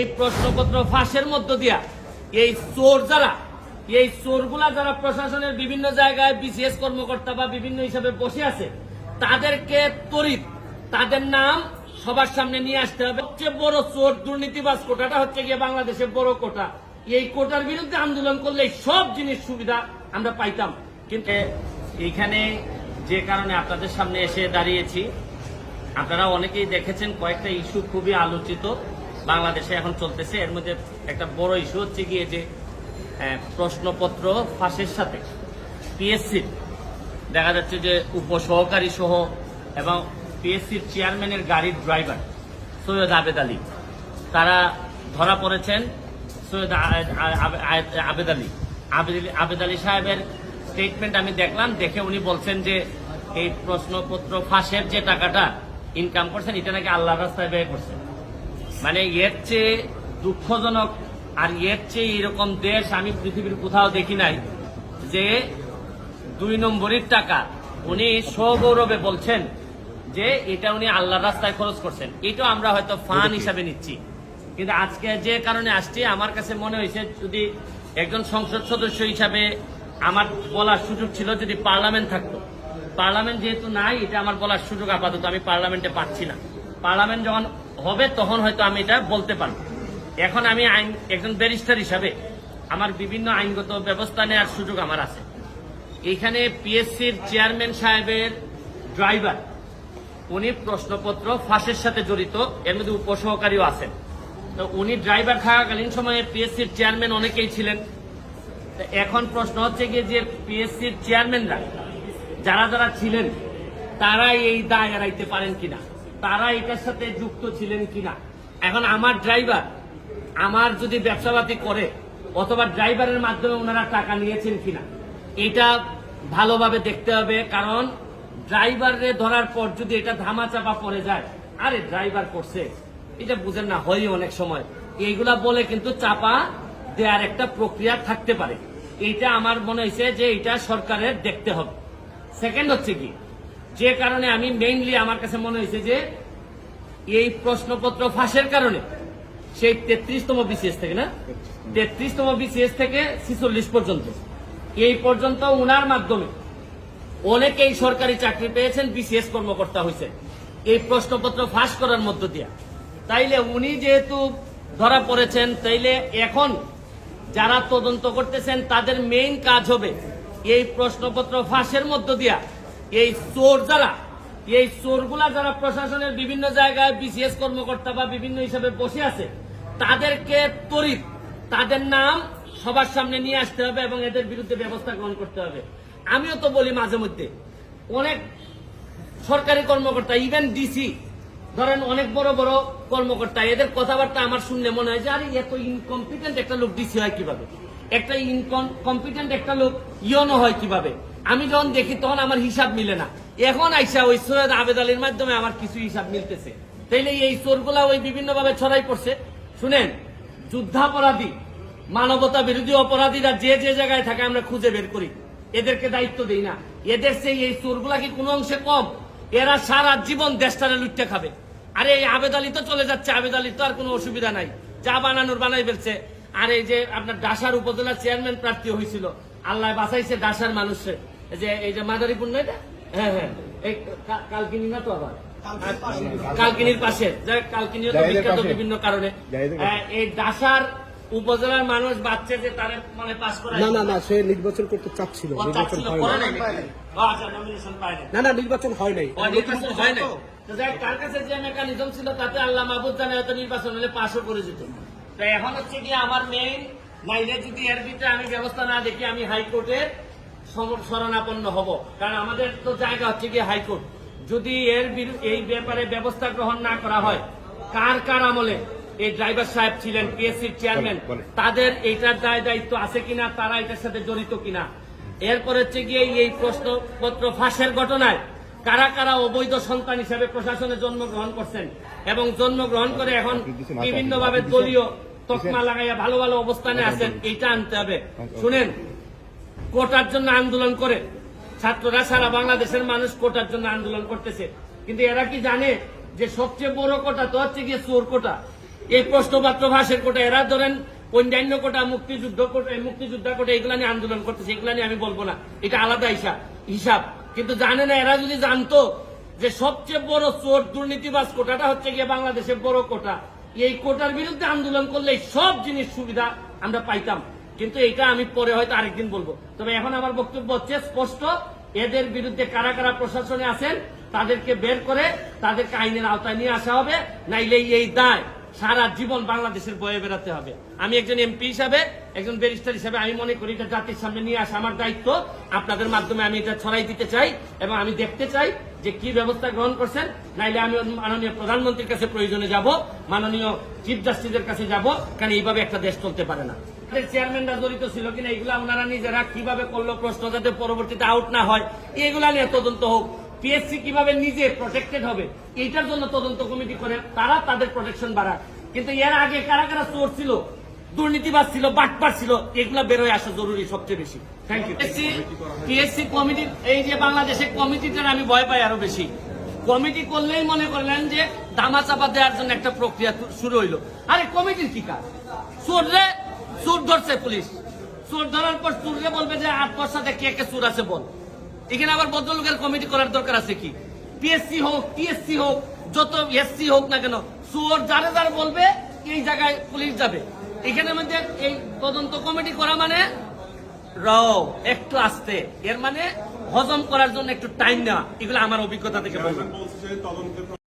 এই প্রশ্নপত্র ফাঁসের মধ্য দিয়া এই চোরগুলা যারা প্রশাসনের বিভিন্ন জায়গায় বিসিএস কর্মকর্তা বা বিভিন্ন হিসাবে বসে আছে তাদেরকে ত্বরিত তাদের নাম সবার সামনে নিয়ে আসতে হবে। সবচেয়ে বড় চোর দুর্নীতিবাজ কোটাটা হচ্ছে গিয়ে বাংলাদেশের বড় কোটা। এই কোটার বিরুদ্ধে আন্দোলন করলে সব জিনিস সুবিধা আমরা পাইতাম। কিন্তু এইখানে যে কারণে আপনাদের সামনে এসে দাঁড়িয়েছি, আপনারা অনেকেই দেখেছেন কয়েকটা ইস্যু খুবই আলোচিত বাংলাদেশে এখন চলতেছে। এর মধ্যে একটা বড় ইস্যু হচ্ছে গিয়ে যে প্রশ্নপত্র ফাঁসের সাথে পিএসসির দেখা যাচ্ছে যে উপসহকারী সহ এবং পিএসসির চেয়ারম্যানের গাড়ির ড্রাইভার সৈয়দ আবেদ আলী, তারা ধরা পড়েছেন। সৈয়দ আবেদ আলী সাহেবের স্টেটমেন্ট আমি দেখলাম, দেখে উনি বলছেন যে এই প্রশ্নপত্র ফাঁসের যে টাকাটা ইনকাম করছেন এটা নাকি আল্লাহর রাস্তায় ব্যয় করছেন। মানে এর চেয়ে দুঃখজনক আর এর চেয়ে এরকম দেশ আমি পৃথিবীর কোথাও দেখি নাই যে 2 নম্বরের টাকা উনি সগৌরবে বলছেন যে এটা উনি আল্লাহর রাস্তায় খরচ করছেন। এটা আমরা হয়তো ফান হিসাবে নিচ্ছি, কিন্তু আজকে যে কারণে আসছি আমার কাছে মনে হয়েছে যদি একজন সংসদ সদস্য হিসাবে আমার বলার সুযোগ ছিল, যদি পার্লামেন্ট থাকতো। পার্লামেন্ট যেহেতু নাই, এটা আমার বলার সুযোগ আপাতত আমি পার্লামেন্টে পাচ্ছি না। পার্লামেন্ট যখন হবে তখন হয়তো আমি এটা বলতে পারবো। এখন আমি একজন ব্যারিস্টার হিসাবে আমার বিভিন্ন আইনগত ব্যবস্থা নেওয়ার সুযোগ আমার আছে। এখানে পিএসসির চেয়ারম্যান সাহেবের ড্রাইভার উনি প্রশ্নপত্র ফাঁসের সাথে জড়িত, এর মধ্যে উপসহকারীও আছেন। তো উনি ড্রাইভার থাকাকালীন সময়ে পিএসসির চেয়ারম্যান অনেকেই ছিলেন। এখন প্রশ্ন হচ্ছে গিয়ে যে পিএসসির চেয়ারম্যানরা যারা যারা ছিলেন তারা এই দায় এড়াইতে পারেন কিনা, তারা এটার সাথে যুক্ত ছিলেন কিনা। এখন আমার ড্রাইভার আমার যদি ব্যবসাপাতি করে অথবা ড্রাইভারের মাধ্যমে ওনারা টাকা নিয়েছেন কিনা এটা ভালোভাবে দেখতে হবে। কারণ ড্রাইভারে ধরার পর যদি এটা ধামাচাপা পড়ে যায়, আরে ড্রাইভার করছে এটা বুঝেন না, হয় অনেক সময় এইগুলা বলে কিন্তু চাপা দেওয়ার একটা প্রক্রিয়া থাকতে পারে। এইটা আমার মনে হয়েছে যে এটা সরকারের দেখতে হবে। সেকেন্ড হচ্ছে কি, যে কারণে আমি মেইনলি আমার কাছে মনে হয়েছে যে এই প্রশ্নপত্র ফাঁসের কারণে সেই 33তম বিসিএস থেকে 33তম বিসিএস থেকে 46 পর্যন্ত এই পর্যন্ত উনার মাধ্যমে অনেকেই সরকারি চাকরি পেয়েছেন, বিসিএস কর্মকর্তা হয়েছে এই প্রশ্নপত্র ফাঁস করার মধ্য দিয়ে। তাইলে উনি যেহেতু ধরা পড়েছেন, তাইলে এখন যারা তদন্ত করতেছেন তাদের মেইন কাজ হবে এই প্রশ্নপত্র ফাঁসের মধ্য দিয়া এই চোরগুলা যারা প্রশাসনের বিভিন্ন জায়গায় বিসিএস কর্মকর্তা বা বিভিন্ন হিসাবে বসে আছে তাদেরকে ত্বরিত তাদের নাম সবার সামনে নিয়ে আসতে হবে এবং এদের বিরুদ্ধে ব্যবস্থা গ্রহণ করতে হবে। আমিও তো বলি মাঝে মধ্যে অনেক সরকারি কর্মকর্তা, ইভেন ডিসি ধরেন অনেক বড় বড় কর্মকর্তা, এদের কথাবার্তা আমার শুনলে মনে হয় যে আরে এত ইনকম্পিটেন্ট একটা লোক ডিসি হয় কিভাবে, একটা ইনকম্পিটেন্ট একটা লোক ইয়নো হয় কিভাবে। আমি যখন দেখি তখন আমার হিসাব মিলে না। এখন আইসা ওই সৈয়দ আবেদ আলীর মাধ্যমে আমার কিছু হিসাব মিলতেছে। তাইলে এই চোরগুলা ওই বিভিন্ন ভাবে ছড়াই পড়ছে। শুনেন, যুদ্ধাপরাধী মানবতা বিরোধী অপরাধীরা যে যে জায়গায় থাকে আমরা খুঁজে বের করি, এদেরকে দায়িত্ব দেই না। এদের সেই এই চোরগুলা কি কোনো অংশে কম? এরা সারা জীবন দেশটারে লুটতে খাবে। আরে এই আবেদ আলী তো চলে যাচ্ছে, আবেদ আলীর তো আর কোনো অসুবিধা নাই, যা বানানোর বানাই ফেলছে। আর এই যে আপনার ডাসার উপজেলা চেয়ারম্যান প্রার্থী হয়েছিল, আল্লাহ বাঁচাইছে ডাসার মানুষের, যে এই যে মাদারীপুর না এটা, হ্যাঁ এই কালকিনি না তো আবার কালকিনির পাশে, কালকিনিও তো বিখ্যাত বিভিন্ন কারণে। এই ডাসার উপজেলার মানুষ বাচ্চা যে তার মানে পাস করা না সে নির্বাচন করতে চাচ্ছিল, নির্বাচন হয় নাই। তার কাছে যে মেকানিজম ছিল তাতে আল্লাহ মাহবুব জানে হয়তো নির্বাচন হলে পাশও করে যেত। তো এখন হচ্ছে কি আমার মেইন নাইলে যদি এর ভিতরে আমি ব্যবস্থা না দেখি আমি হাইকোর্টের শরণাপন্ন হব। কারণ আমাদের তো জায়গা হচ্ছে কি হাইকোর্ট। যদি এই ব্যাপারে ব্যবস্থা গ্রহণ না করা হয়, কার আমলে এই ড্রাইভার সাহেব ছিলেন, পিএসসির চেয়ারম্যান, তাদের এইটার দায়িত্ব আছে কিনা, তারা এটার সাথে জড়িত কিনা। এরপর হচ্ছে গিয়ে এই প্রশ্নপত্র ফাঁসের ঘটনায় কারা কারা অবৈধ সন্তান হিসেবে প্রশাসনে জন্মগ্রহণ করছেন এবং জন্মগ্রহণ করে এখন বিভিন্নভাবে দলীয় তকমা লাগাইয়া ভালো ভালো অবস্থানে আছেন, এইটা আনতে হবে। শুনেন, কোটার জন্য আন্দোলন করে ছাত্ররা, সারা বাংলাদেশের মানুষ কোটার জন্য আন্দোলন করতেছে, কিন্তু এরা কি জানে যে সবচেয়ে বড় কোটা তো হচ্ছে গিয়ে চোর কোটা। এই প্রশ্নপত্র ফাঁসের কোটা এরা ধরেন অন্যান্য কোটা মুক্তিযোদ্ধা কোটা এগুলা নিয়ে আন্দোলন করতেছে, এগুলা নিয়ে আমি বলবো না, এটা আলাদা হিসাব। কিন্তু জানে না, এরা যদি জানতো যে সবচেয়ে বড় চোর দুর্নীতিবাজ কোটাটা হচ্ছে গিয়ে বাংলাদেশের বড় কোটা, এই কোটার বিরুদ্ধে আন্দোলন করলে সব জিনিস সুবিধা আমরা পাইতাম। কিন্তু এটা আমি পরে হয়তো আরেকদিন বলবো। তবে এখন আমার বক্তব্য হচ্ছে স্পষ্ট, এদের বিরুদ্ধে কারা কারা প্রশাসনে আছেন তাদেরকে বের করে তাদেরকে আইনের আওতায় নিয়ে আসা হবে, নাইলে এই দায় সারা জীবন বাংলাদেশের বয়ে বেড়াতে হবে। আমি একজন এমপি হিসাবে, একজন ব্যারিস্টার হিসাবে আমি মনে করি এটা জাতির সামনে নিয়ে আসা আমার দায়িত্ব। আপনাদের মাধ্যমে আমি এটা ছড়াই দিতে চাই এবং আমি দেখতে চাই যে কি ব্যবস্থা গ্রহণ করছেন। নাইলে আমি মাননীয় প্রধানমন্ত্রীর কাছে প্রয়োজনে যাব, মাননীয় চিফ জাস্টিসের কাছে যাব, কারণ এইভাবে একটা দেশ চলতে পারে না। চেয়ারম্যানরা জড়িত ছিল কিনা এগুলা ওনারা নিজেরা কিভাবে করলো, প্রশ্ন যাতে পরবর্তীতে আউট না হয় এগুলা নিয়ে তদন্ত হোক। পিএসসি কিভাবে নিজে প্রোটেক্টেড হবে এইটার জন্য তদন্ত কমিটি করে তারা তাদের প্রোটেকশন বাড়ায়। কিন্তু এর আগে কারা কারা চোর ছিল, দুর্নীতিবাজ ছিল, বাটপার ছিল, এগুলা বের হয়ে আসা জরুরি সবচেয়ে বেশি। Thank you. পিএসসি কমিটি, এই যে বাংলাদেশের কমিটিটার আমি ভয় পাই আরো বেশি। কমিটি করলেই মনে করলেন যে দামা চাপা দেওয়ার জন্য একটা প্রক্রিয়া শুরু হইলো। আরে কমিটির কি কাজ? চোর ধরছে পুলিশ, চোর ধরার পর চোররে বলবে যে 8 বছর কে কে চোর আছে বল। এখানে আবার ভদ্রলোকের কমিটি করার দরকার আছে কি? পিএসসি হোক, টিএসসি হোক, যত এসসি হোক না কেন, চোর যারা যারা বলবে এই জায়গায় পুলিশ যাবে। এখানের মধ্যে এই তদন্ত কমিটি করা মানে একটু আস্তে, এর মানে হজম করার জন্য একটু টাইম নেওয়া। এগুলো আমার অভিজ্ঞতা থেকে বলবো।